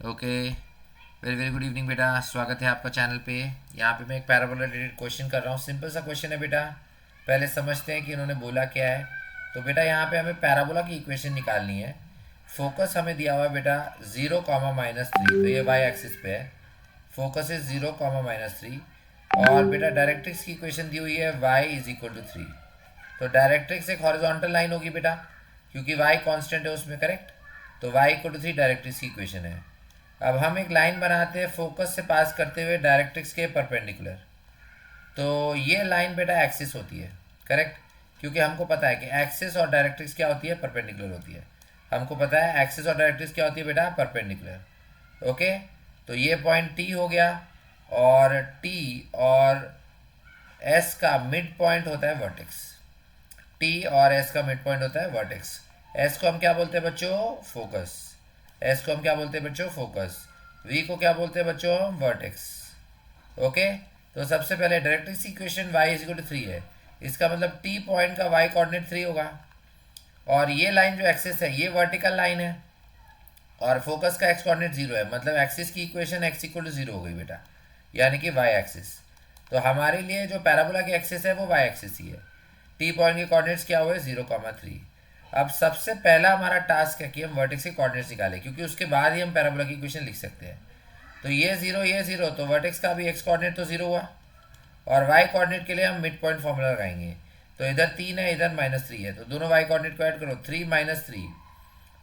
Okay, very very good evening बेटा, स्वागत है आपका चैनल पे। यहाँ पे मैं एक पैराबोला रिलेटेड क्वेश्चन कर रहा हूँ। सिंपल सा क्वेश्चन है बेटा। पहले समझते हैं कि इन्होंने बोला क्या है। तो बेटा यहाँ पे हमें पैराबोला की इक्वेशन निकालनी है। फोकस हमें दिया हुआ है बेटा 0, -3, तो ये वाई एक्सिस पे है। Focus is 0, -3। और बेटा डायरेक्ट्रिक्स की इक्वेशन दी हुई है y = 3। तो डायरेक्ट्रिक्स एक हॉरिजॉन्टल लाइन होगी बेटा, क्योंकि y कांस्टेंट है उसमें, करेक्ट। तो y = 3 डायरेक्ट्रिक्स की इक्वेशन है। अब हम एक लाइन बनाते हैं फोकस से पास करते हुए डायरेक्ट्रिक्स के परपेंडिकुलर। तो ये लाइन बेटा एक्सिस होती है, करेक्ट। क्योंकि हमको पता है कि एक्सिस और डायरेक्ट्रिक्स क्या होती है, परपेंडिकुलर होती है। हमको पता है एक्सिस और डायरेक्ट्रिक्स क्या होती है बेटा, परपेंडिकुलर। ओके, तो ये पॉइंट टी हो गया, और टी और एस का मिड पॉइंट होता है वर्टेक्स। टी और एस का मिड पॉइंट होता है वर्टेक्स। एस को हम क्या बोलते हैं बच्चों, फोकस। एस को हम क्या बोलते हैं बच्चों, फोकस। वी को क्या बोलते हैं बच्चों, वर्टेक्स। ओके, तो सबसे पहले डायरेक्ट्रिक्स इक्वेशन y = 3 है। इसका मतलब टी पॉइंट का y कोऑर्डिनेट 3 होगा। और ये लाइन जो एक्सिस है ये वर्टिकल लाइन है, और फोकस का एक्स कोऑर्डिनेट 0 है। मतलब एक्सिस की इक्वेशन x = 0 हो गई बेटा, यानी कि y एक्सिस। तो हमारे लिए जो पैराबोला की एक्सिस है वो y एक्सिस ही है। टी पॉइंट के कोऑर्डिनेट्स क्या हुए, 0, 3। अब सबसे पहला हमारा टास्क है कि हम वर्टेक्स के कोऑर्डिनेट्स निकालें, क्योंकि उसके बाद ही हम पैराबोला की इक्वेशन लिख सकते हैं। तो ये 0 ये 0, तो वर्टेक्स का भी एक्स कोऑर्डिनेट तो 0 हुआ। और वाई कोऑर्डिनेट के लिए हम मिड पॉइंट फॉर्मूला लगाएंगे। तो इधर 3 है, इधर -3 है, तो दोनों वाई कोऑर्डिनेट को ऐड करो। 3 - 3,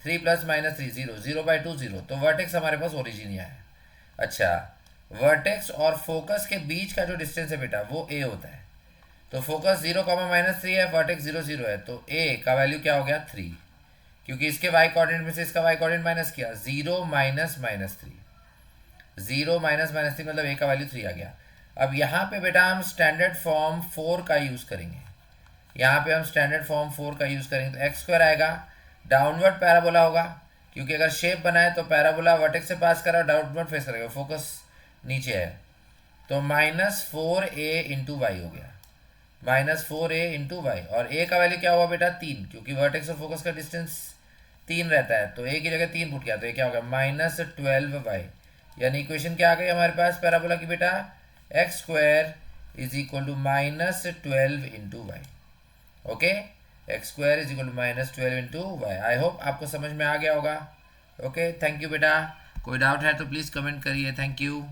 3 + -3 0, 0/2 0। तो वर्टेक्स हमारे पास ओरिजिन ही है। अच्छा, वर्टेक्स और फोकस के बीच का जो डिस्टेंस है बेटा वो ए होता है। तो फोकस 0, -3 है, वर्टेक्स 0 0 है, तो ए का वैल्यू क्या हो गया, 3। क्योंकि इसके वाई कोऑर्डिनेट में से इसका वाई कोऑर्डिनेट माइनस किया, 0 - -3। 0 - मतलब ए का वैल्यू 3 आ गया। अब यहाँ पे बेटा हम स्टैंडर्ड फॉर्म 4 का यूज़ करेंगे। यहाँ पे हम स्टैंडर्ड फॉर्म 4 का यूज़ करेंगे, तो x² आएगा। डाउनवर्ड पैराबोला होगा, क्योंकि अगर शेप बनाए तो पैराबोला वर्टेक्स से पास करा, डाउनवर्ड फेस करेगा, फोकस नीचे है। तो -4a × y हो गया, -4a × y। और a का वैल्यू क्या हुआ बेटा, 3, क्योंकि वर्टेक्स और फोकस का डिस्टेंस 3 रहता है। तो a की जगह 3 पुट किया, तो ये क्या हो गया, -12y। यानी इक्वेशन क्या आ गई हमारे पास पैराबोला की बेटा, x² = -12 × y। Okay, x² = -12 × y। I hope आपको समझ में आ गया होगा। ओके, थैंक यू बेटा। कोई डाउट है तो प्लीज़ कमेंट करिए। Thank you.